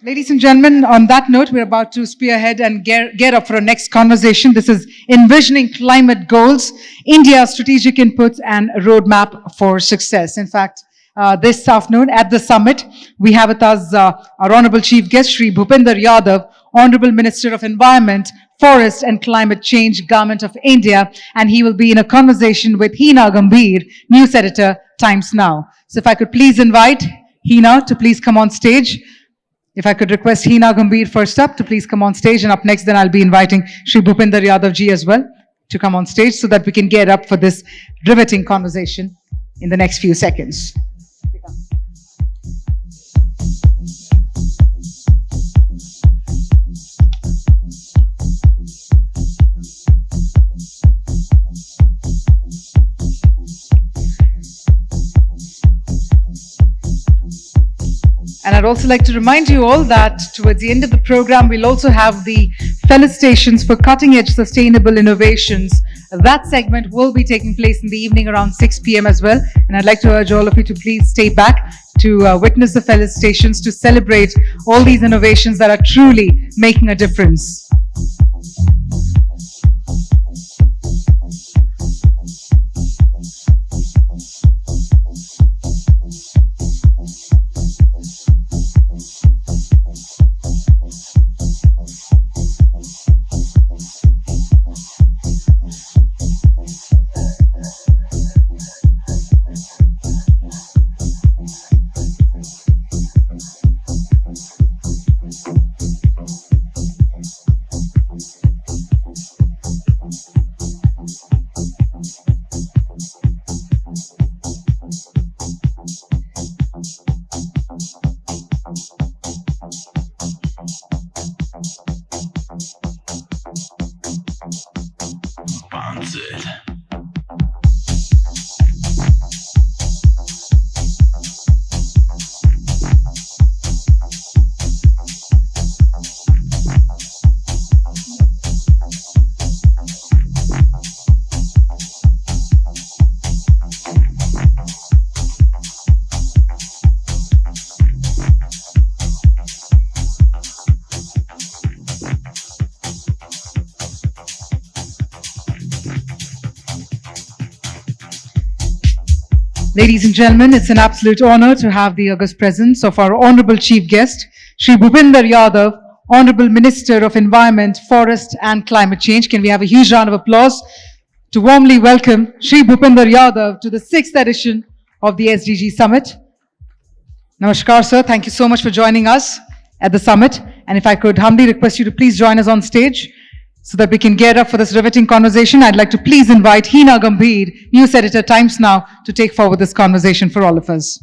Ladies and gentlemen, on that note, we're about to spearhead and gear up for our next conversation. This is Envisioning Climate Goals, India's Strategic Inputs and Roadmap for Success. In fact, this afternoon at the summit, we have with us our Honorable Chief Guest, Shri Bhupinder Yadav, Honorable Minister of Environment, Forest and Climate Change, Government of India, and he will be in a conversation with Hina Gambhir, News Editor, Times Now. So if I could please invite Hina to please come on stage. If I could request Hina Gambhir first up to please come on stage, and up next then I'll be inviting Shri Bhupinder Yadav ji as well to come on stage so that we can get up for this riveting conversation in the next few seconds. And I'd also like to remind you all that towards the end of the program, we'll also have the felicitations for cutting-edge sustainable innovations. That segment will be taking place in the evening around 6 p.m. as well. And I'd like to urge all of you to please stay back to witness the felicitations, to celebrate all these innovations that are truly making a difference. Ladies and gentlemen, it's an absolute honor to have the august presence of our Honorable Chief Guest, Shri Bhupinder Yadav, Honorable Minister of Environment, Forest and Climate Change. Can we have a huge round of applause to warmly welcome Shri Bhupinder Yadav to the 6th edition of the SDG Summit. Namaskar, sir. Thank you so much for joining us at the summit. And if I could humbly request you to please join us on stage so that we can gear up for this riveting conversation, I'd like to please invite Hina Gambhir, News Editor, Times Now, to take forward this conversation for all of us.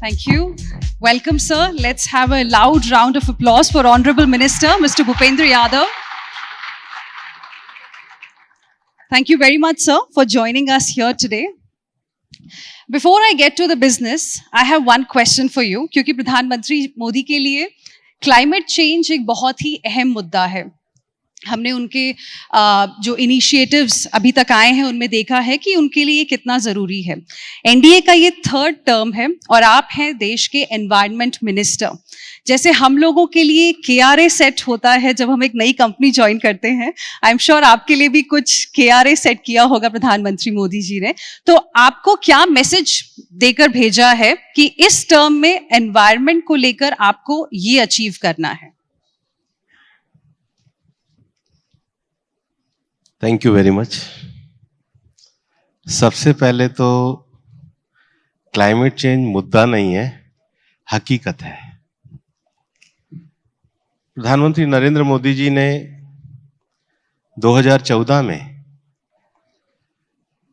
Thank you. Welcome, sir. Let's have a loud round of applause for Honorable Minister, Mr. Bhupinder Yadav. Thank you very much, sir, for joining us here today. Before I get to the business, I have one question for you, क्योंकि प्रधानमंत्री मोदी के लिए climate change एक बहुत ही अहम मुद्दा है. हमने उनके जो इनिशिएटिव्स अभी तक आए हैं उनमें देखा है कि उनके लिए कितना ज़रूरी है. एनडीए का ये 3rd टर्म है और आप हैं देश के एनवायरनमेंट मिनिस्टर. जैसे हम लोगों के लिए KRA सेट होता है जब हम एक नई कंपनी ज्वाइन करते हैं, आई एम श्योर आपके लिए भी कुछ KRA सेट किया होगा प्रधानमंत्री मोदी जी ने. तो आपको क्या मैसेज देकर भेजा है कि इस टर्म में एनवायरनमेंट को लेकर आपको ये अचीव करना है? Thank you very much. सबसे पहले तो क्लाइमेट चेंज मुद्दा नहीं है, हकीकत है. प्रधानमंत्री नरेंद्र मोदी जी ने 2014 में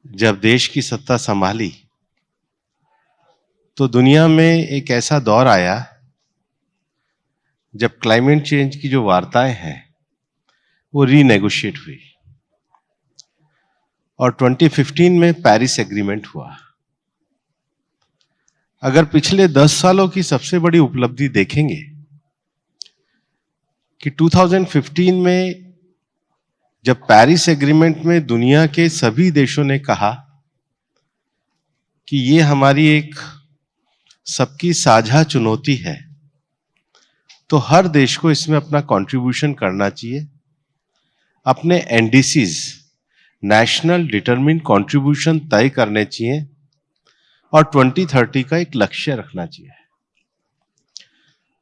जब देश की सत्ता संभाली तो दुनिया में एक ऐसा दौर आया जब क्लाइमेट चेंज की जो वार्ताएं हैं वो रीनेगोशिएट हुई और 2015 में पेरिस एग्रीमेंट हुआ. अगर पिछले 10 सालों की सबसे बड़ी उपलब्धि देखेंगे कि 2015 में जब पेरिस एग्रीमेंट में दुनिया के सभी देशों ने कहा कि ये हमारी एक सबकी साझा चुनौती है, तो हर देश को इसमें अपना कंट्रीब्यूशन करना चाहिए, अपने एनडीसीज नेशनल डिटरमिन्ड कंट्रीब्यूशन तय करने चाहिए और 2030 का एक लक्ष्य रखना चाहिए।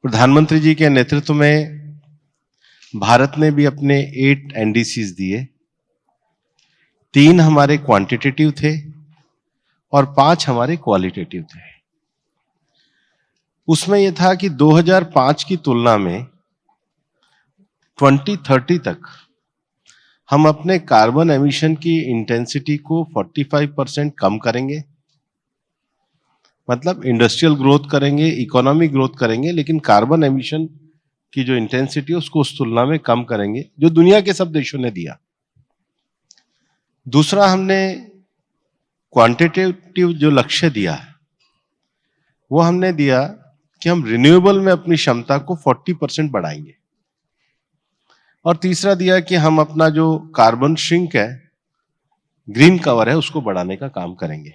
प्रधानमंत्री जी के नेतृत्व में भारत ने भी अपने 8 एनडीसीज दिए, 3 हमारे क्वांटिटेटिव थे और 5 हमारे क्वालिटेटिव थे। उसमें यह था कि 2005 की तुलना में 2030 तक हम अपने कार्बन एमिशन की इंटेंसिटी को 45% कम करेंगे। मतलब इंडस्ट्रियल ग्रोथ करेंगे, इकोनॉमिक ग्रोथ करेंगे, लेकिन कार्बन एमिशन की जो इंटेंसिटी है उसको उस तुलना में कम करेंगे जो दुनिया के सब देशों ने दिया। दूसरा, हमने क्वांटिटेटिव जो लक्ष्य दिया वो हमने दिया कि हम रिन्यूएबल में अपनी क्षमता को 40% बढ़ाएंगे। और तीसरा दिया कि हम अपना जो कार्बन श्रिंक है, ग्रीन कवर है, उसको बढ़ाने का काम करेंगे।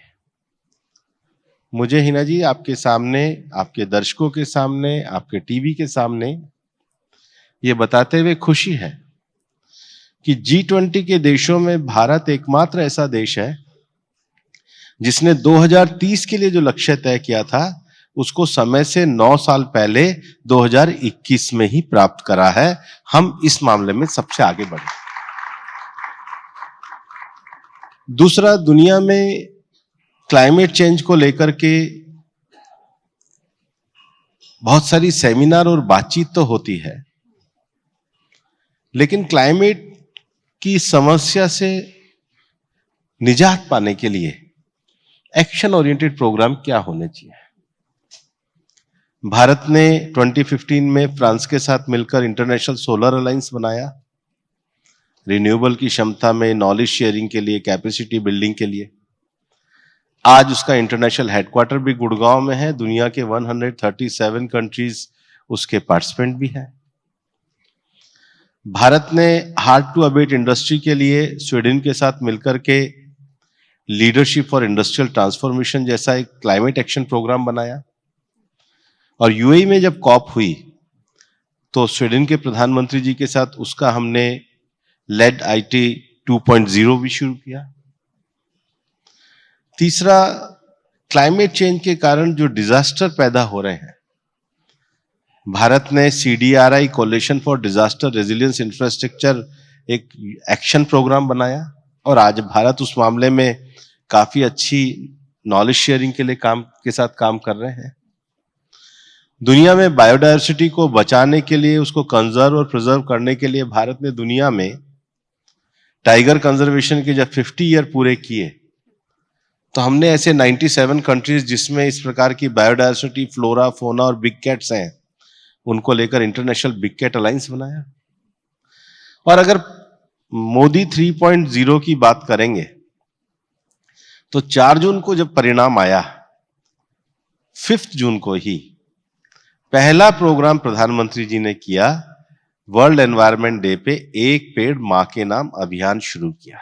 मुझे हिना जी आपके सामने, आपके दर्शकों के सामने, आपके टीवी के सामने ये बताते हुए खुशी है कि G20 के देशों में भारत एकमात्र ऐसा देश है जिसने 2030 के लिए जो लक्ष्य तय किया था उसको समय से 9 साल पहले 2021 में ही प्राप्त करा है। हम इस मामले में सबसे आगे बढ़े। दूसरा, दुनिया में क्लाइमेट चेंज को लेकर के बहुत सारी सेमिनार और बातचीत तो होती है, लेकिन क्लाइमेट की समस्या से निजात पाने के लिए एक्शन ओरिएंटेड प्रोग्राम क्या होने चाहिए। भारत ने 2015 में फ्रांस के साथ मिलकर इंटरनेशनल सोलर अलायंस बनाया, रिन्यूएबल की क्षमता में नॉलेज शेयरिंग के लिए, कैपेसिटी बिल्डिंग के लिए। आज उसका इंटरनेशनल हेडक्वार्टर भी गुड़गांव में है। दुनिया के 137 कंट्रीज उसके पार्टिसिपेंट भी हैं। भारत ने हार्ड टू अबेट इंडस्ट्री के लिए स्वीडन के साथ मिलकर के लीडरशिप फॉर इंडस्ट्रियल ट्रांसफॉर्मेशन जैसा एक क्लाइमेट एक्शन प्रोग्राम बनाया। और यूएई में जब कॉप हुई तो स्वीडन के प्रधानमंत्री जी के साथ उसका हमने लेड आईटी 2.0 भी शुरू किया। तीसरा, क्लाइमेट चेंज के कारण जो डिजास्टर पैदा हो रहे हैं, भारत ने CDRI coalition for disaster resilience infrastructure एक एक्शन प्रोग्राम बनाया और आज भारत उस मामले में काफी अच्छी नॉलेज शेयरिंग के लिए काम कर रहे हैं। दुनिया में बायोडायवर्सिटी को बचाने के लिए, उसको कंजर्व और प्रिजर्व करने के लिए भारत ने दुनिया में टाइगर कंजर्वेशन के जब 50 ईयर पूरे किए तो हमने ऐसे 97 कंट्रीज जिसमें इस प्रकार की बायोडायवर्सिटी, फ्लोरा, फोना और बिग कैट्स हैं, उनको लेकर इंटरनेशनल बिग कैट अलायंस बनाया। और अगर मोदी 3.0 की बात करेंगे तो 4 जून को जब परिणाम आया, 5 जून को ही पहला प्रोग्राम प्रधानमंत्री जी ने किया, वर्ल्ड एनवायरनमेंट डे पे एक पेड़ मां के नाम अभियान शुरू किया।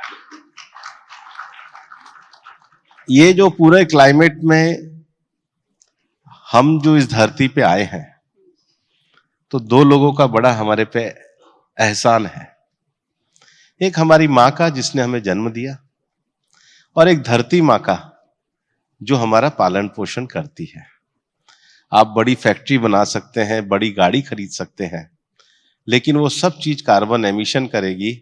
ये जो पूरे क्लाइमेट में हम जो इस धरती पे आए हैं, तो 2 लोगों का बड़ा हमारे पे एहसान है। एक हमारी मां का जिसने हमें जन्म दिया, और एक धरती मां का जो हमारा पालन पोषण करती है। आप बड़ी फैक्ट्री बना सकते हैं, बड़ी गाड़ी खरीद सकते हैं, लेकिन वो सब चीज कार्बन एमिशन करेगी।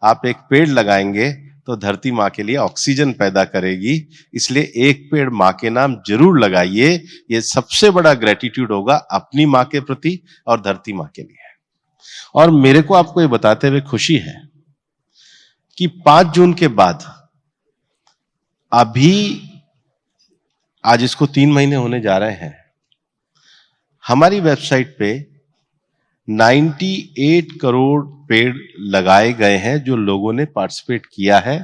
आप एक पेड़ लगाएंगे तो धरती माँ के लिए ऑक्सीजन पैदा करेगी। इसलिए एक पेड़ माँ के नाम जरूर लगाइए। ये सबसे बड़ा ग्रेटिट्यूड होगा अपनी माँ के प्रति और धरती माँ के लिए। और मेरे को आपको ये बताते हुए खुशी है कि 5 जून के बाद अभी आज इसको 3 महीने होने जा रहे हैं, हमारी वेबसाइट पे 98 करोड़ पेड़ लगाए गए हैं जो लोगों ने पार्टिसिपेट किया है।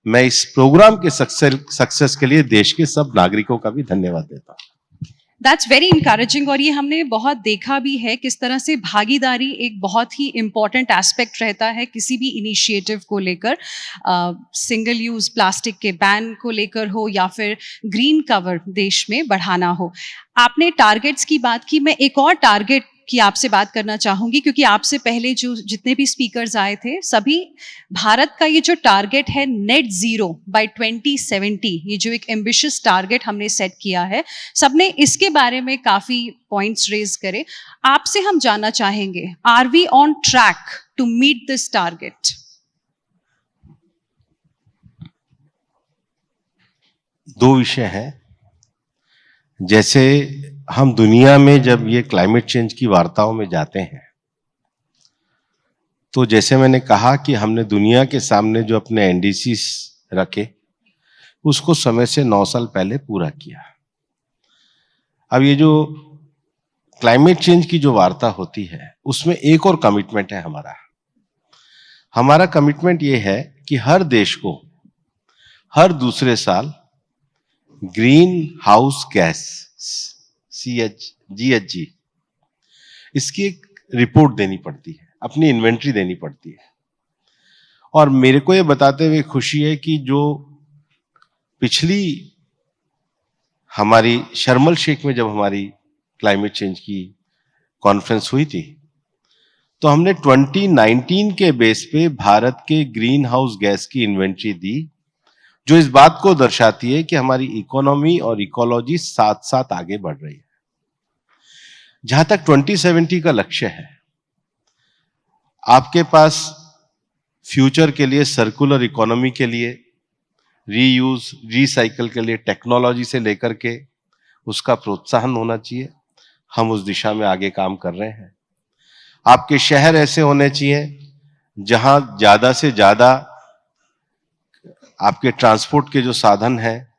मैं इस प्रोग्राम के सक्सेस के लिए देश के सब नागरिकों का भी धन्यवाद देता हूं। दैट्स वेरी इंकरेजिंग और ये हमने बहुत देखा भी है किस तरह से भागीदारी एक बहुत ही इम्पॉर्टेंट एस्पेक्ट रहता है किसी भी इनिशिएटिव को लेकर, सिंगल यूज प्लास्टिक के बैन को लेकर हो या फिर ग्रीन कवर देश में बढ़ाना हो। आपने टारगेट्स की बात की, मैं एक और टारगेट की आपसे बात करना चाहूंगी क्योंकि आपसे पहले जो जितने भी स्पीकर्स आए थे सभी भारत का ये जो टारगेट है नेट जीरो बाय 2070, ये जो एक एम्बिशियस टारगेट हमने सेट किया है, सबने इसके बारे में काफी पॉइंट्स रेज करे। आपसे हम जानना चाहेंगे, are we on track to meet this target? दो विषय हैं। जैसे हम दुनिया में जब ये क्लाइमेट चेंज की वार्ताओं में जाते हैं तो जैसे मैंने कहा कि हमने दुनिया के सामने जो अपने एनडीसीज रखे उसको समय से 9 साल पहले पूरा किया। अब ये जो क्लाइमेट चेंज की जो वार्ता होती है उसमें एक और कमिटमेंट है हमारा कमिटमेंट ये है कि हर देश को हर दूसरे साल ग्रीन हाउस गैस GHG इसकी एक रिपोर्ट देनी पड़ती है, अपनी इन्वेंट्री देनी पड़ती है। और मेरे को ये बताते हुए खुशी है कि जो पिछली हमारी शर्म शेख में जब हमारी क्लाइमेट चेंज की कॉन्फ्रेंस हुई थी तो हमने 2019 के बेस पे भारत के ग्रीन हाउस गैस की इन्वेंट्री दी, जो इस बात को दर्शाती है कि हमारी इकोनॉमी और इकोलॉजी साथ साथ आगे बढ़ रही है। जहां तक 2070 का लक्ष्य है, आपके पास फ्यूचर के लिए, सर्कुलर इकोनॉमी के लिए, रीयूज रीसाइकल के लिए टेक्नोलॉजी से लेकर के उसका प्रोत्साहन होना चाहिए। हम उस दिशा में आगे काम कर रहे हैं। आपके शहर ऐसे होने चाहिए जहां ज्यादा से ज्यादा आपके ट्रांसपोर्ट के जो साधन हैं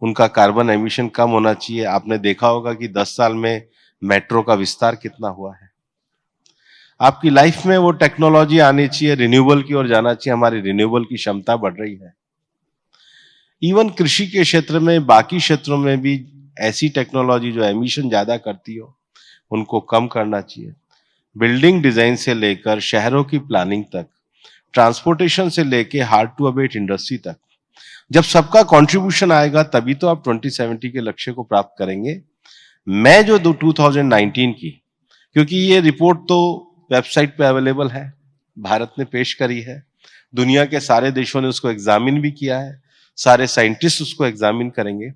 उनका कार्बन एमिशन कम होना चाहिए। आपने देखा होगा कि 10 साल में मेट्रो का विस्तार कितना हुआ है। आपकी लाइफ में वो टेक्नोलॉजी आनी चाहिए, रिन्यूएबल की ओर जाना चाहिए। हमारी रिन्यूएबल की क्षमता बढ़ रही है। इवन कृषि के क्षेत्र में, बाकी क्षेत्रों में भी ऐसी टेक्नोलॉजी जो एमिशन ज्यादा करती हो उनको कम करना चाहिए। बिल्डिंग डिजाइन से लेकर शहरों की प्लानिंग तक, ट्रांसपोर्टेशन से लेकर हार्ड टू अबेट इंडस्ट्री तक, जब सबका कंट्रीब्यूशन आएगा तभी तो आप 2070 के लक्ष्य को प्राप्त करेंगे। मैं जो 2019 की, क्योंकि ये रिपोर्ट तो वेबसाइट पे अवेलेबल है, भारत ने पेश करी है, दुनिया के सारे देशों ने उसको एग्जामिन भी किया है, सारे साइंटिस्ट उसको एग्जामिन करेंगे।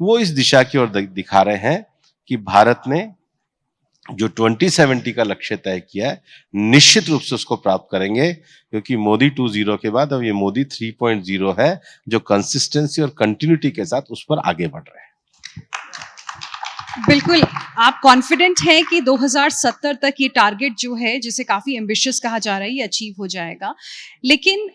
वो इस दिशा की ओर दिखा रहे हैं कि भारत ने जो 2070 का लक्ष्य तय किया है निश्चित रूप से उसको प्राप्त करेंगे, क्योंकि मोदी 2.0 के बाद अब ये मोदी 3.0 है जो कंसिस्टेंसी और कंटिन्यूटी के साथ उस पर आगे बढ़ रहे हैं। बिल्कुल, आप कॉन्फिडेंट हैं कि 2070 तक ये टारगेट जो है, जिसे काफी एम्बिशियस कहा जा रहा है, ये अचीव हो जाएगा। लेकिन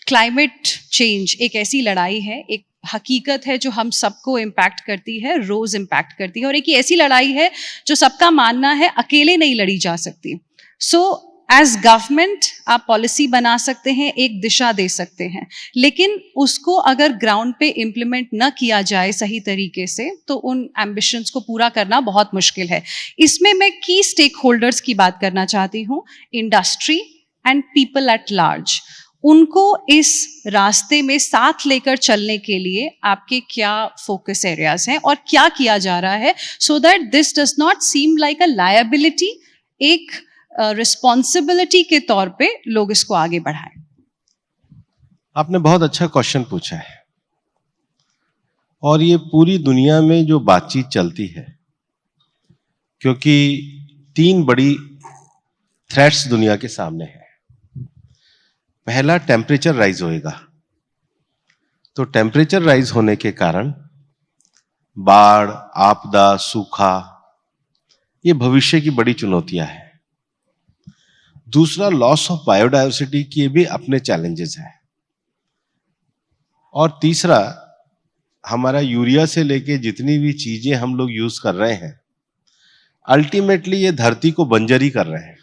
क्लाइमेट चेंज एक ऐसी लड़ाई है, एक हकीकत है जो हम सबको इम्पैक्ट करती है, रोज इम्पैक्ट करती है, और एक ऐसी लड़ाई है जो सबका मानना है अकेले नहीं लड़ी जा सकती। सो एज गवर्नमेंट आप पॉलिसी बना सकते हैं, एक दिशा दे सकते हैं, लेकिन उसको अगर ग्राउंड पे इम्प्लीमेंट न किया जाए सही तरीके से तो उन एम्बिशंस को पूरा करना बहुत मुश्किल है। इसमें मैं की स्टेक होल्डर्स की बात करना चाहती हूँ, industry and people at large. उनको इस रास्ते में साथ लेकर चलने के लिए आपके क्या फोकस एरियाज हैं और क्या किया जा रहा है, so that this does not seem like a liability, एक रिस्पॉन्सिबिलिटी के तौर पे लोग इसको आगे बढ़ाएं? आपने बहुत अच्छा क्वेश्चन पूछा है, और ये पूरी दुनिया में जो बातचीत चलती है, क्योंकि 3 बड़ी थ्रेट्स दुनिया के सामने है। पहला, टेम्परेचर राइज होएगा, तो टेम्परेचर राइज होने के कारण बाढ़, आपदा, सूखा, ये भविष्य की बड़ी चुनौतियां हैं। दूसरा, लॉस ऑफ बायोडायवर्सिटी के भी अपने चैलेंजेस हैं। और तीसरा, हमारा यूरिया से लेके जितनी भी चीजें हम लोग यूज कर रहे हैं, अल्टीमेटली ये धरती को बंजर ही कर रहे हैं।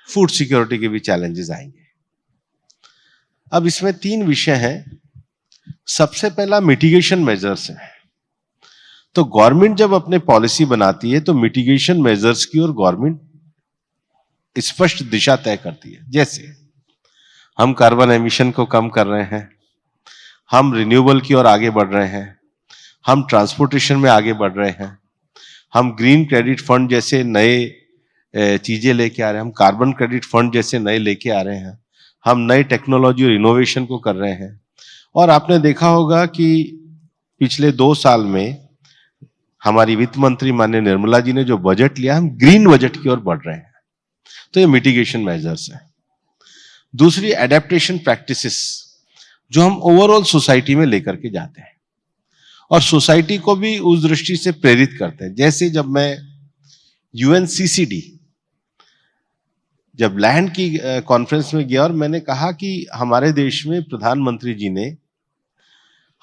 फूड सिक्योरिटी के भी चैलेंजेस आएंगे। अब इसमें 3 विषय हैं। सबसे पहला मिटिगेशन मेजर्स है। तो गवर्नमेंट जब अपने पॉलिसी बनाती है तो मिटिगेशन मेजर्स की और गवर्नमेंट स्पष्ट दिशा तय करती है। जैसे हम कार्बन एमिशन को कम कर रहे हैं, हम रिन्यूएबल की ओर आगे बढ़ रहे हैं, हम ट्रांसपोर्टेशन में आगे बढ़ रहे हैं, हम ग्रीन क्रेडिट फंड जैसे नए चीजें लेके आ रहे हैं, हम कार्बन क्रेडिट फंड जैसे नए लेके आ रहे हैं, हम नए टेक्नोलॉजी और इनोवेशन को कर रहे हैं। और आपने देखा होगा कि पिछले 2 साल में हमारी वित्त मंत्री माननीय निर्मला जी ने जो बजट लिया, हम ग्रीन बजट की ओर बढ़ रहे हैं। तो ये मिटिगेशन मेजर्स है। दूसरी एडेप्टेशन प्रैक्टिसेस जो हम ओवरऑल सोसाइटी में लेकर के जाते हैं और सोसाइटी को भी उस दृष्टि से प्रेरित करते हैं। जैसे जब मैं यूएनसीसीडी जब लैंड की कॉन्फ्रेंस में गया और मैंने कहा कि हमारे देश में प्रधानमंत्री जी ने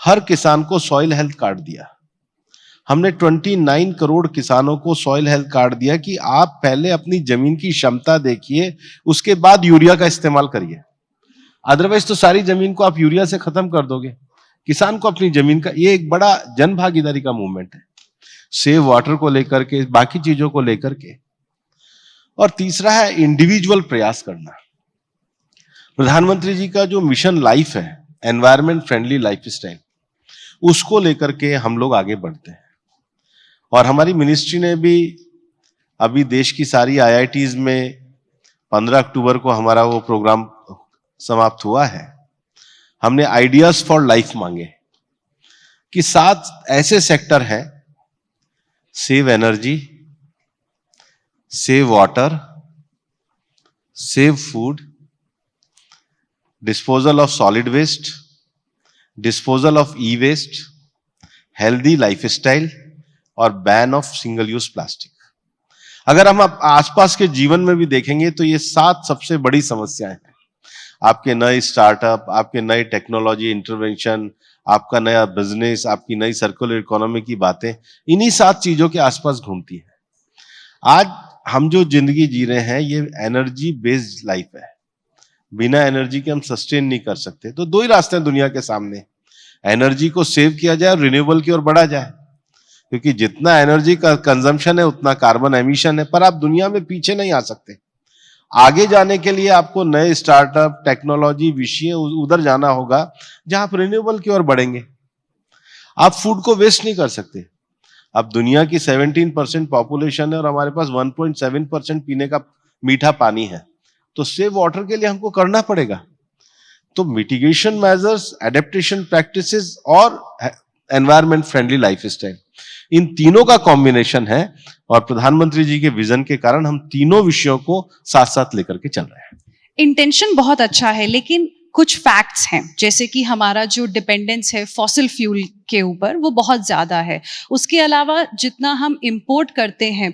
हर किसान को सॉइल हेल्थ कार्ड दिया। हमने 29 करोड़ किसानों को सॉइल हेल्थ कार्ड दिया कि आप पहले अपनी जमीन की क्षमता देखिए, उसके बाद यूरिया का इस्तेमाल करिए। अदरवाइज तो सारी जमीन को आप यूरिया से खत्म कर दोगे। किसान को अपनी जमीन का, ये एक बड़ा जन भागीदारी का मूवमेंट है, सेव वाटर को लेकर के, बाकी चीजों को लेकर के। और तीसरा है इंडिविजुअल प्रयास करना। प्रधानमंत्री जी का जो मिशन लाइफ है, एनवायरमेंट फ्रेंडली लाइफस्टाइल, उसको लेकर के हम लोग आगे बढ़ते हैं। और हमारी मिनिस्ट्री ने भी अभी देश की सारी आईआईटीज में 15 अक्टूबर को हमारा वो प्रोग्राम समाप्त हुआ है। हमने आइडियाज फॉर लाइफ मांगे कि 7 ऐसे सेक्टर हैं, save energy, save water, save food, disposal of solid waste, disposal of e waste, healthy lifestyle और ban of single use plastic. अगर हम आसपास के जीवन में भी देखेंगे तो ये 7 सबसे बड़ी समस्याएं हैं। आपके नए स्टार्टअप, आपके नए टेक्नोलॉजी इंटरवेंशन, आपका नया बिजनेस, आपकी नई सर्कुलर इकोनॉमी की बातें इन्हीं 7 चीजों के आसपास घूमती है। आज हम जो जिंदगी जी रहे हैं ये एनर्जी बेस्ड लाइफ है। बिना एनर्जी के हम सस्टेन नहीं कर सकते। तो 2 ही रास्ते हैं दुनिया के सामने, एनर्जी को सेव किया जाए और रिन्यूएबल की ओर बढ़ा जाए, क्योंकि जितना एनर्जी का कंजम्पशन है उतना कार्बन एमिशन है। पर आप दुनिया में पीछे नहीं आ सकते। आगे जाने के लिए आपको नए स्टार्टअप, टेक्नोलॉजी, विषय उधर जाना होगा जहां आप रिन्यूएबल की ओर बढ़ेंगे। आप फूड को वेस्ट नहीं कर सकते। अब दुनिया की 17% पॉपुलेशन है और हमारे पास 1.7% पीने का मीठा पानी है, तो सेव वाटर के लिए हमको करना पड़ेगा। तो मिटिगेशन मेजर्स, एडेप्टेशन प्रैक्टिसेस और एनवायरमेंट फ्रेंडली लाइफस्टाइल, इन तीनों का कॉम्बिनेशन है और प्रधानमंत्री जी के विजन के कारण हम तीनों विषयों को साथ साथ लेकर के चल रहे हैं। इंटेंशन बहुत अच्छा है, लेकिन कुछ फैक्ट्स हैं, जैसे कि हमारा जो डिपेंडेंस है फॉसिल फ्यूल के ऊपर वो बहुत ज़्यादा है। उसके अलावा जितना हम इंपोर्ट करते हैं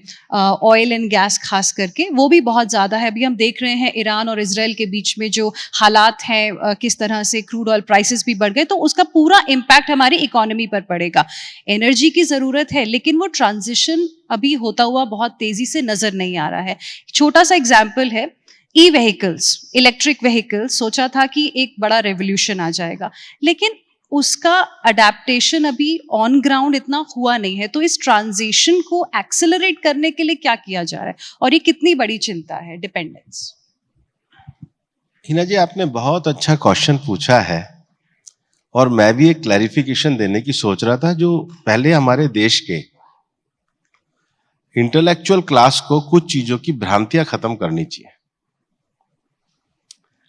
ऑयल एंड गैस खास करके, वो भी बहुत ज़्यादा है। अभी हम देख रहे हैं ईरान और इजराइल के बीच में जो हालात हैं, किस तरह से क्रूड ऑयल प्राइसेस भी बढ़ गए, तो उसका पूरा इम्पैक्ट हमारी इकोनॉमी पर पड़ेगा। एनर्जी की ज़रूरत है, लेकिन वो ट्रांजिशन अभी होता हुआ बहुत तेज़ी से नज़र नहीं आ रहा है। छोटा सा एग्जाम्पल है, ई व्हीकल्स, इलेक्ट्रिक व्हीकल्स, सोचा था कि एक बड़ा रेवोल्यूशन आ जाएगा, लेकिन उसका अडेप्टेशन अभी ऑन ग्राउंड इतना हुआ नहीं है। तो इस ट्रांजिशन को एक्सेलरेट करने के लिए क्या किया जा रहा है और ये कितनी बड़ी चिंता है, डिपेंडेंस? हिना जी, आपने बहुत अच्छा क्वेश्चन पूछा है और मैं भी एक क्लैरिफिकेशन देने की सोच रहा था। जो पहले हमारे देश के इंटेलेक्चुअल क्लास को कुछ चीजों की भ्रांतियां खत्म करनी चाहिए।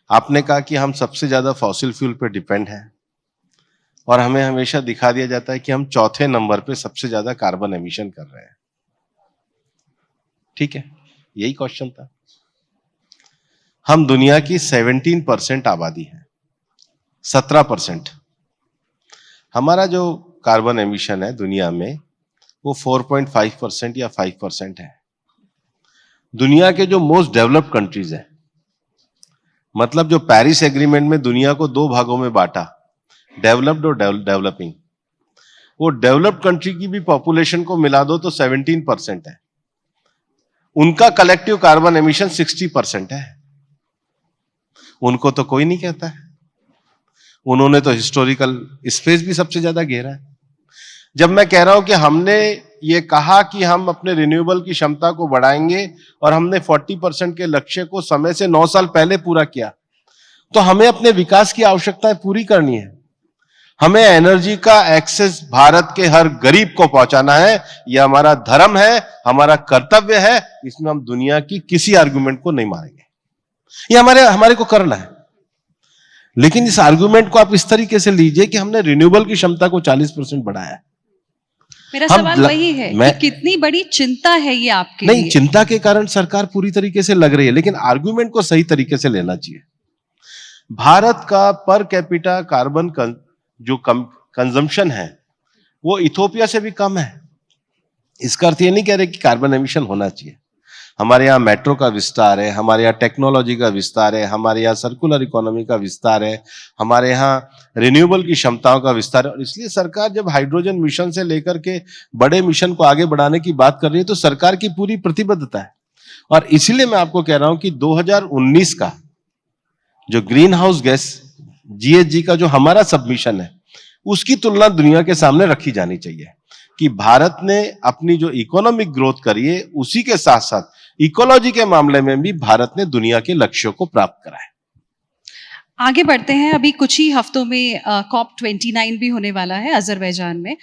आपने कहा कि हम सबसे ज्यादा फॉसिल फ्यूल पे डिपेंड हैं और हमें हमेशा दिखा दिया जाता है कि हम 4थे नंबर पे सबसे ज्यादा कार्बन एमिशन कर रहे हैं। ठीक है, यही क्वेश्चन था। हम दुनिया की 17% आबादी है, 17%। हमारा जो कार्बन एमिशन है दुनिया में वो 4.5% या 5% है। दुनिया के जो मोस्ट डेवलप्ड कंट्रीज है, मतलब जो पेरिस एग्रीमेंट में दुनिया को 2 भागों में बांटा, डेवलप्ड और डेवलपिंग, वो डेवलप्ड कंट्री की भी पॉपुलेशन को मिला दो तो 17% है। उनका कलेक्टिव कार्बन एमिशन 60% है। उनको तो कोई नहीं कहता है। उन्होंने तो हिस्टोरिकल स्पेस भी सबसे ज्यादा घेरा है। जब मैं कह रहा हूं कि हमने ये कहा कि हम अपने रिन्यूएबल की क्षमता को बढ़ाएंगे और हमने 40% के लक्ष्य को समय से 9 साल पहले पूरा किया, तो हमें अपने विकास की आवश्यकताएं पूरी करनी है। हमें एनर्जी का एक्सेस भारत के हर गरीब को पहुंचाना है। यह हमारा धर्म है, हमारा कर्तव्य है। इसमें हम दुनिया की किसी आर्गुमेंट को नहीं मारेंगे। ये हमारे को करना है। लेकिन इस आर्गुमेंट को आप इस तरीके से लीजिए कि हमने रिन्यूएबल की क्षमता को 40% बढ़ाया है। मेरा सवाल वही है कि कितनी बड़ी चिंता है ये आपके लिए? नहीं, चिंता के कारण सरकार पूरी तरीके से लग रही है, लेकिन आर्गुमेंट को सही तरीके से लेना चाहिए। भारत का पर कैपिटा कार्बन जो कंजम्पशन है वो इथोपिया से भी कम है। इसका अर्थ ये नहीं कह रहे कि कार्बन एमिशन होना चाहिए। हमारे यहाँ मेट्रो का विस्तार है, हमारे यहाँ टेक्नोलॉजी का विस्तार है, हमारे यहाँ सर्कुलर इकोनॉमी का विस्तार है, हमारे यहाँ रिन्यूएबल की क्षमताओं का विस्तार है। और इसलिए सरकार जब हाइड्रोजन मिशन से लेकर के बड़े मिशन को आगे बढ़ाने की बात कर रही है तो सरकार की पूरी प्रतिबद्धता है। और इसीलिए मैं आपको कह रहा हूं कि 2019 का जो ग्रीन हाउस गैस GHG का जो हमारा सबमिशन है उसकी तुलना दुनिया के सामने रखी जानी चाहिए कि भारत ने अपनी जो इकोनॉमिक ग्रोथ करी है उसी के साथ साथ इकोलॉजी के मामले में भी भारत ने दुनिया के लक्ष्यों को प्राप्त करा है। आगे बढ़ते हैं। अभी कुछ ही हफ्तों में COP29 भी होने वाला है अजरबैजान में।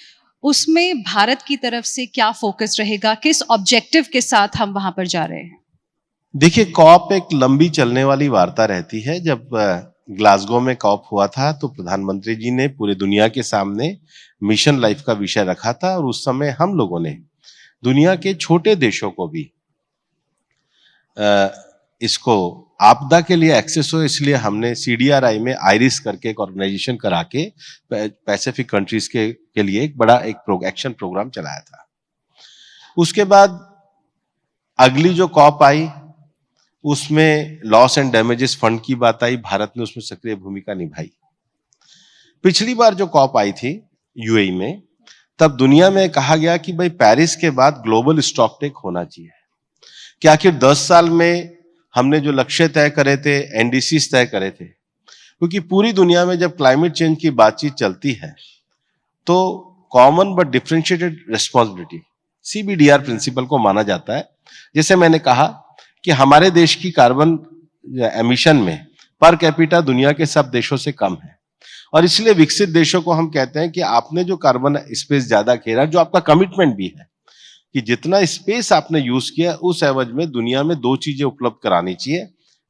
उसमें भारत की तरफ से क्या फोकस रहेगा, किस ऑब्जेक्टिव के साथ हम वहां पर जा रहे हैं? देखिए, कॉप एक लंबी चलने वाली वार्ता रहती है। जब ग्लासगो में कॉप हुआ था तो प्रधानमंत्री जी ने पूरे दुनिया के सामने मिशन लाइफ का विषय रखा था और उस समय हम लोगों ने दुनिया के छोटे देशों को भी इसको आपदा के लिए एक्सेस हो, इसलिए हमने CDRI में आइरिस करके एक ऑर्गेनाइजेशन करा के पैसिफिक कंट्रीज के लिए एक बड़ा एक्शन प्रोग्राम चलाया था। उसके बाद अगली जो कॉप आई उसमें लॉस एंड डैमेजेस फंड की बात आई, भारत ने उसमें सक्रिय भूमिका निभाई। पिछली बार जो कॉप आई थी UAE में, तब दुनिया में कहा गया कि भाई पेरिस के बाद ग्लोबल स्टॉकटेक होना चाहिए। कि आखिर 10 साल में हमने जो लक्ष्य तय करे थे, NDCs तय करे थे, क्योंकि पूरी दुनिया में जब क्लाइमेट चेंज की बातचीत चलती है तो common but differentiated responsibility CBDR principle को माना जाता है। जैसे मैंने कहा कि हमारे देश की कार्बन एमिशन में पर कैपिटा दुनिया के सब देशों से कम है और इसलिए विकसित देशों को हम कहते हैं कि आपने जो कार्बन स्पेस ज्यादा घेरा, जो आपका कमिटमेंट भी है कि जितना स्पेस आपने यूज किया उस एवज में दुनिया में 2 चीजें उपलब्ध करानी चाहिए,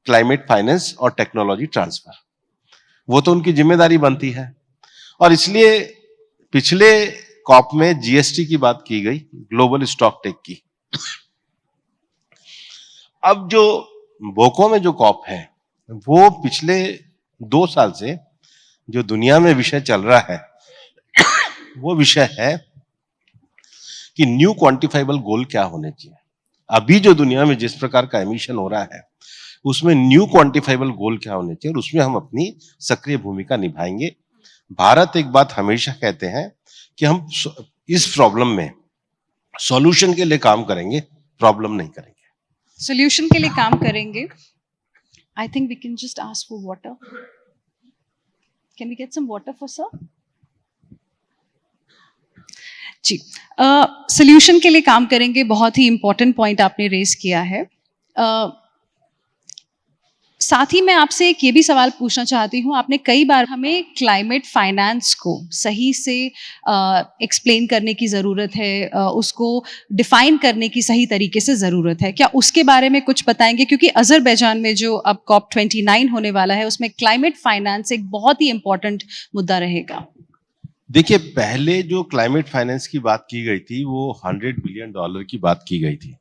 क्लाइमेट फाइनेंस और टेक्नोलॉजी ट्रांसफर। वो तो उनकी जिम्मेदारी बनती है और इसलिए पिछले कॉप में GST की बात की गई, ग्लोबल स्टॉक टेक की। अब जो बोको में जो कॉप है वो पिछले 2 साल से जो दुनिया में विषय चल रहा है वो विषय है कि न्यू क्वांटिफाइबल गोल क्या होने चाहिए। अभी जो दुनिया में जिस प्रकार का एमिशन हो रहा है उसमें न्यू क्वांटिफाइबल गोल क्या होने चाहिए और उसमें हम अपनी सक्रिय भूमिका निभाएंगे। भारत एक बात हमेशा कहते हैं कि हम इस प्रॉब्लम में सॉल्यूशन के लिए काम करेंगे, प्रॉब्लम नहीं करेंगे। सॉल्यूशन के लिए काम करेंगे। I think we can just ask for water. Can we get some water for sir? जी, सॉल्यूशन के लिए काम करेंगे, बहुत ही इंपॉर्टेंट पॉइंट आपने रेज किया है। साथ ही मैं आपसे एक ये भी सवाल पूछना चाहती हूँ, आपने कई बार हमें क्लाइमेट फाइनेंस को सही से एक्सप्लेन करने की ज़रूरत है, उसको डिफाइन करने की सही तरीके से ज़रूरत है। क्या उसके बारे में कुछ बताएंगे? क्योंकि अजरबैजान में जो अब COP29 होने वाला है उसमें क्लाइमेट फाइनेंस एक बहुत ही इंपॉर्टेंट मुद्दा रहेगा। देखिए, पहले जो क्लाइमेट फाइनेंस की बात की गई थी वो $100 बिलियन की बात की गई थी,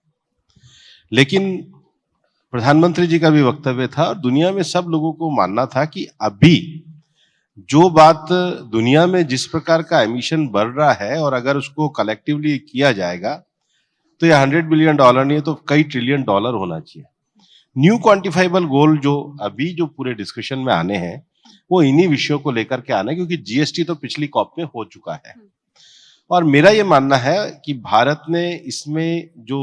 लेकिन प्रधानमंत्री जी का भी वक्तव्य था और दुनिया में सब लोगों को मानना था कि अभी जो बात दुनिया में जिस प्रकार का एमिशन बढ़ रहा है और अगर उसको कलेक्टिवली किया जाएगा तो ये $100 बिलियन नहीं तो कई ट्रिलियन डॉलर होना चाहिए। न्यू क्वांटिफाइबल गोल जो अभी जो पूरे डिस्कशन में आने हैं वो इन्हीं विषयों को लेकर के आना है, क्योंकि GST तो पिछली कॉप में हो चुका है और मेरा ये मानना है कि भारत ने इसमें जो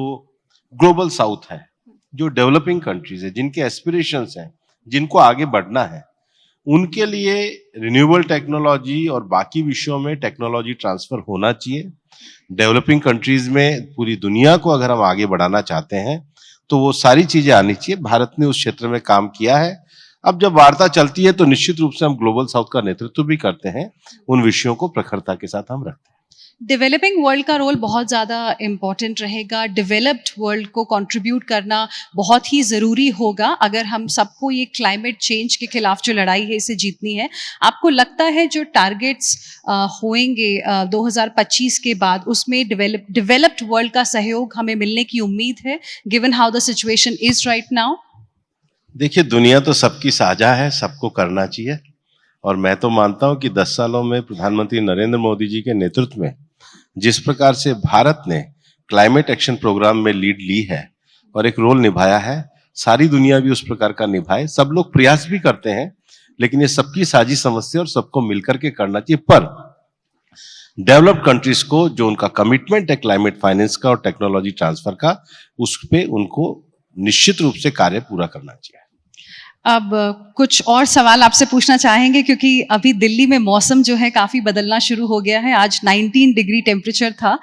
ग्लोबल साउथ है, जो डेवलपिंग कंट्रीज है, जिनके एस्पिरेशंस हैं, जिनको आगे बढ़ना है, उनके लिए रिन्यूएबल टेक्नोलॉजी और बाकी विषयों में टेक्नोलॉजी ट्रांसफर होना चाहिए। डेवलपिंग कंट्रीज में पूरी दुनिया को अगर हम आगे बढ़ाना चाहते हैं तो वो सारी चीजें आनी चाहिए। भारत ने उस क्षेत्र में काम किया है। अब जब वार्ता चलती है तो निश्चित रूप से हम ग्लोबल साउथ का नेतृत्व भी करते हैं, उन विषयों को प्रखरता के साथ हम रखते हैं। डेवलपिंग वर्ल्ड का रोल बहुत ज़्यादा इम्पॉर्टेंट रहेगा। डेवलप्ड वर्ल्ड को कंट्रीब्यूट करना बहुत ही ज़रूरी होगा अगर हम सबको ये क्लाइमेट चेंज के खिलाफ जो लड़ाई है इसे जीतनी है। आपको लगता है जो टारगेट्स होंगे 2025 के बाद उसमें डेवलप्ड वर्ल्ड का सहयोग हमें मिलने की उम्मीद है, given how the situation is right now? देखिए, दुनिया तो सबकी साझा है, सबको करना चाहिए। और मैं तो मानता हूं कि 10 सालों में प्रधानमंत्री नरेंद्र मोदी जी के नेतृत्व में जिस प्रकार से भारत ने क्लाइमेट एक्शन प्रोग्राम में लीड ली है और एक रोल निभाया है, सारी दुनिया भी उस प्रकार का निभाए। सब लोग प्रयास भी करते हैं, लेकिन ये सबकी साझी समस्या और सबको मिलकर के करना चाहिए। पर डेवलप्ड कंट्रीज को जो उनका कमिटमेंट है क्लाइमेट फाइनेंस का और टेक्नोलॉजी ट्रांसफर का, उस पे उनको निश्चित रूप से कार्य पूरा करना चाहिए। अब कुछ और सवाल आपसे पूछना चाहेंगे क्योंकि अभी दिल्ली में मौसम जो है काफ़ी बदलना शुरू हो गया है। आज 19 डिग्री टेम्परेचर था,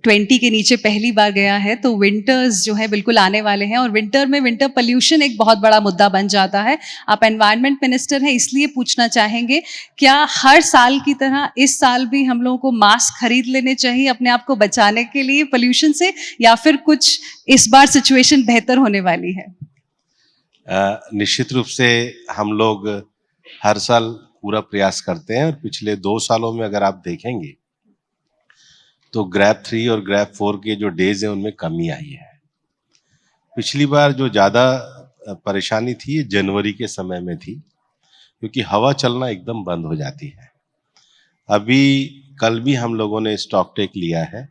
20 के नीचे पहली बार गया है, तो विंटर्स जो है बिल्कुल आने वाले हैं और विंटर में विंटर पोल्यूशन एक बहुत बड़ा मुद्दा बन जाता है। आप एनवायरनमेंट मिनिस्टर हैं, इसलिए पूछना चाहेंगे, क्या हर साल की तरह इस साल भी हम लोगों को मास्क खरीद लेने चाहिए अपने आप को बचाने के लिए पोल्यूशन से, या फिर कुछ इस बार सिचुएशन बेहतर होने वाली है? निश्चित रूप से हम लोग हर साल पूरा प्रयास करते हैं और पिछले 2 सालों में अगर आप देखेंगे तो ग्रैप 3 और ग्रैप 4 के जो डेज हैं उनमें कमी आई है। पिछली बार जो ज़्यादा परेशानी थी ये जनवरी के समय में थी, क्योंकि हवा चलना एकदम बंद हो जाती है। अभी कल भी हम लोगों ने स्टॉक टेक लिया है,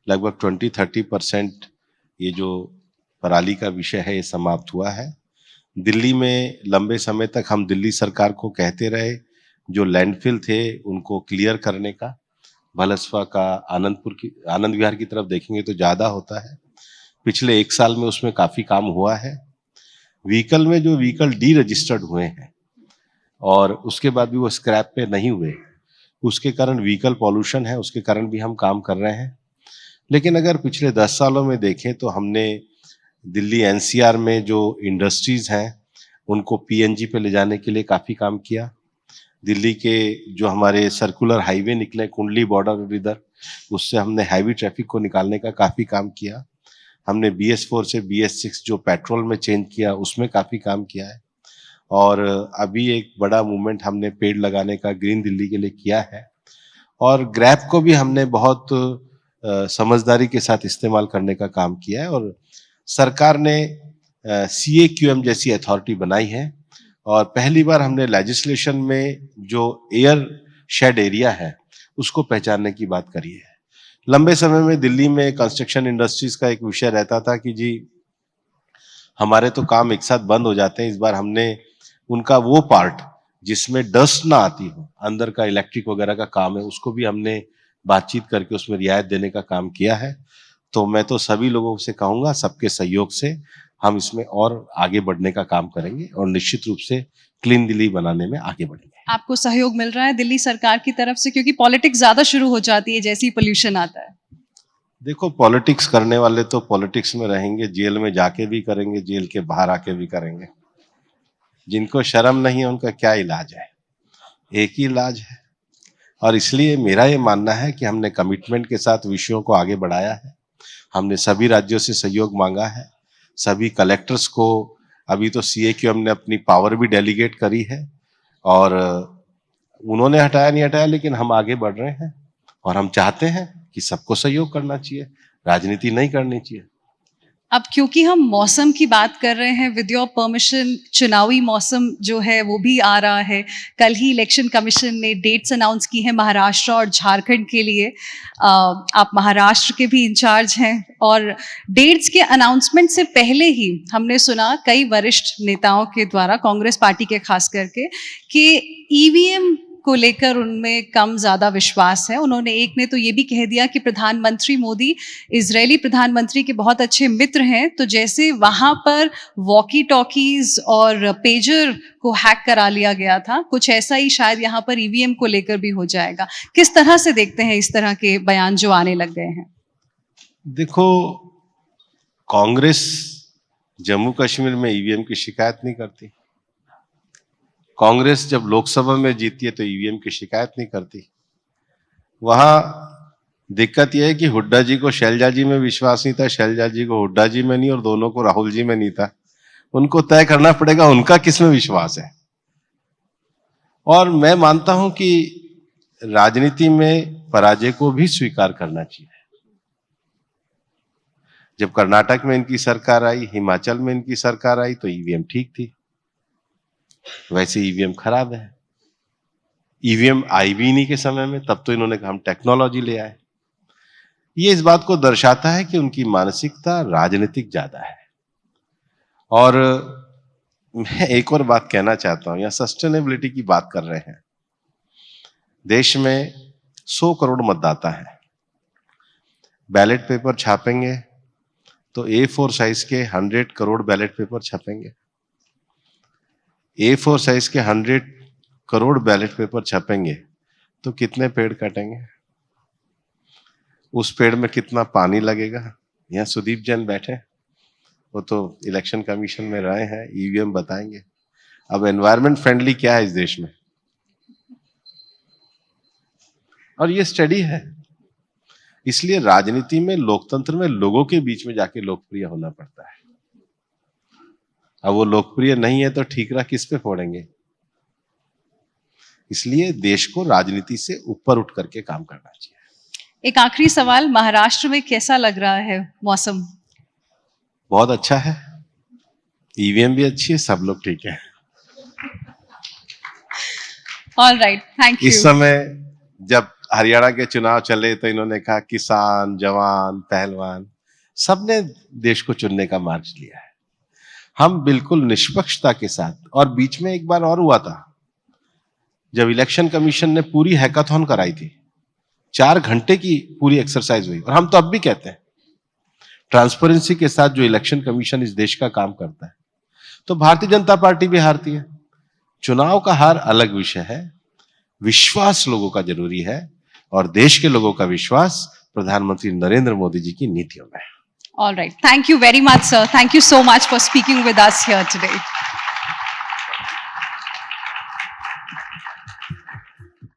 लगभग 20-30% ये जो पराली का विषय है ये समाप्त हुआ है। दिल्ली में लंबे समय तक हम दिल्ली सरकार को कहते रहे, जो लैंडफिल थे उनको क्लियर करने का। भलसवा का आनंद विहार की तरफ देखेंगे तो ज़्यादा होता है। पिछले 1 साल में उसमें काफ़ी काम हुआ है। व्हीकल में जो व्हीकल डी रजिस्टर्ड हुए हैं और उसके बाद भी वो स्क्रैप पे नहीं हुए, उसके कारण व्हीकल पॉल्यूशन है, उसके कारण भी हम काम कर रहे हैं। लेकिन अगर पिछले 10 सालों में देखें तो हमने दिल्ली एनसीआर में जो इंडस्ट्रीज हैं उनको पीएनजी पे ले जाने के लिए काफ़ी काम किया। दिल्ली के जो हमारे सर्कुलर हाईवे निकले कुंडली बॉर्डर इधर, उससे हमने हैवी ट्रैफिक को निकालने का काफ़ी काम किया। हमने BS4 से BS6 जो पेट्रोल में चेंज किया उसमें काफ़ी काम किया है। और अभी एक बड़ा मूवमेंट हमने पेड़ लगाने का ग्रीन दिल्ली के लिए किया है। और ग्रैप को भी हमने बहुत समझदारी के साथ इस्तेमाल करने का काम किया है। और सरकार ने CAQM जैसी अथॉरिटी बनाई है और पहली बार हमने लेजिस्लेशन में जो एयर शेड एरिया है उसको पहचानने की बात करी है। लंबे समय में दिल्ली में कंस्ट्रक्शन इंडस्ट्रीज का एक विषय रहता था कि जी हमारे तो काम एक साथ बंद हो जाते हैं। इस बार हमने उनका वो पार्ट जिसमें डस्ट ना आती हो, अंदर का इलेक्ट्रिक वगैरह का काम है, उसको भी हमने बातचीत करके उसमें रियायत देने का काम किया है। तो मैं तो सभी लोगों से कहूँगा, सबके सहयोग से हम इसमें और आगे बढ़ने का काम करेंगे और निश्चित रूप से क्लीन दिल्ली बनाने में आगे बढ़ेंगे। आपको सहयोग मिल रहा है दिल्ली सरकार की तरफ से, क्योंकि पॉलिटिक्स ज़्यादा शुरू हो जाती है जैसे ही पोल्यूशन आता है? देखो, पॉलिटिक्स करने वाले तो पॉलिटिक्स में रहेंगे, जेल में जाके भी करेंगे, जेल के बाहर आके भी करेंगे। जिनको शर्म नहीं है उनका क्या इलाज है? एक ही इलाज है। और इसलिए मेरा ये मानना है कि हमने कमिटमेंट के साथ विषयों को आगे बढ़ाया है। हमने सभी राज्यों से सहयोग मांगा है, सभी कलेक्टर्स को। अभी तो CAQM ने अपनी पावर भी डेलीगेट करी है और उन्होंने हटाया नहीं हटाया, लेकिन हम आगे बढ़ रहे हैं और हम चाहते हैं कि सबको सहयोग करना चाहिए, राजनीति नहीं करनी चाहिए। अब क्योंकि हम मौसम की बात कर रहे हैं, विद योर परमिशन, चुनावी मौसम जो है वो भी आ रहा है। कल ही इलेक्शन कमीशन ने डेट्स अनाउंस की है महाराष्ट्र और झारखंड के लिए। आप महाराष्ट्र के भी इंचार्ज हैं और डेट्स के अनाउंसमेंट से पहले ही हमने सुना कई वरिष्ठ नेताओं के द्वारा, कांग्रेस पार्टी के खास करके, कि EVM को लेकर उनमें कम ज्यादा विश्वास है। उन्होंने एक ने तो ये भी कह दिया कि प्रधानमंत्री मोदी इजरायली प्रधानमंत्री के बहुत अच्छे मित्र हैं, तो जैसे वहां पर वॉकी टॉकीज और पेजर को हैक करा लिया गया था, कुछ ऐसा ही शायद यहाँ पर ईवीएम को लेकर भी हो जाएगा। किस तरह से देखते हैं इस तरह के बयान जो आने लग गए हैं? देखो, कांग्रेस जम्मू कश्मीर में ईवीएम की शिकायत नहीं करती। कांग्रेस जब लोकसभा में जीती है तो ईवीएम की शिकायत नहीं करती। वहां दिक्कत यह है कि हुड्डा जी को शैलजा जी में विश्वास नहीं था, शैलजा जी को हुड्डा जी में नहीं, और दोनों को राहुल जी में नहीं था। उनको तय करना पड़ेगा उनका किस में विश्वास है। और मैं मानता हूं कि राजनीति में पराजय को भी स्वीकार करना चाहिए। जब कर्नाटक में इनकी सरकार आई, हिमाचल में इनकी सरकार आई, तो ईवीएम ठीक थी। वैसे ईवीएम खराब है। ईवीएम आई भी नहीं के समय में, तब तो इन्होंने कहा हम टेक्नोलॉजी ले आए। ये इस बात को दर्शाता है कि उनकी मानसिकता राजनीतिक ज्यादा है। और मैं एक और बात कहना चाहता हूं, यहां सस्टेनेबिलिटी की बात कर रहे हैं। देश में 100 करोड़ मतदाता है। बैलेट पेपर छापेंगे तो A4 साइज के 100 करोड़ बैलेट पेपर छपेंगे। A4 साइज के 100 करोड़ बैलेट पेपर छपेंगे तो कितने पेड़ कटेंगे? उस पेड़ में कितना पानी लगेगा? यहाँ सुदीप जैन बैठे, वो तो इलेक्शन कमीशन में रहे हैं, ईवीएम बताएंगे। अब एनवायरमेंट फ्रेंडली क्या है इस देश में, और ये स्टडी है। इसलिए राजनीति में, लोकतंत्र में लोगों के बीच में जाके लोकप्रिय होना पड़ता है। अब वो लोकप्रिय नहीं है तो ठीकरा किस पे फोड़ेंगे? इसलिए देश को राजनीति से ऊपर उठ करके काम करना चाहिए। एक आखिरी सवाल, महाराष्ट्र में कैसा लग रहा है मौसम? बहुत अच्छा है, ईवीएम भी अच्छी है, सब लोग ठीक है। All right, thank you. इस समय जब हरियाणा के चुनाव चले तो इन्होंने कहा किसान, जवान, पहलवान सबने देश को चुनने का मार्ग लिया है। हम बिल्कुल निष्पक्षता के साथ, और बीच में एक बार और हुआ था जब इलेक्शन कमीशन ने पूरी हैकाथॉन कराई थी, 4 घंटे की पूरी एक्सरसाइज हुई। और हम तो अब भी कहते हैं ट्रांसपेरेंसी के साथ जो इलेक्शन कमीशन इस देश का काम करता है, तो भारतीय जनता पार्टी भी हारती है। चुनाव का हार अलग विषय है, विश्वास लोगों का जरूरी है, और देश के लोगों का विश्वास प्रधानमंत्री नरेंद्र मोदी जी की नीतियों में है। All right. Thank you very much, sir. Thank you so much for speaking with us here today.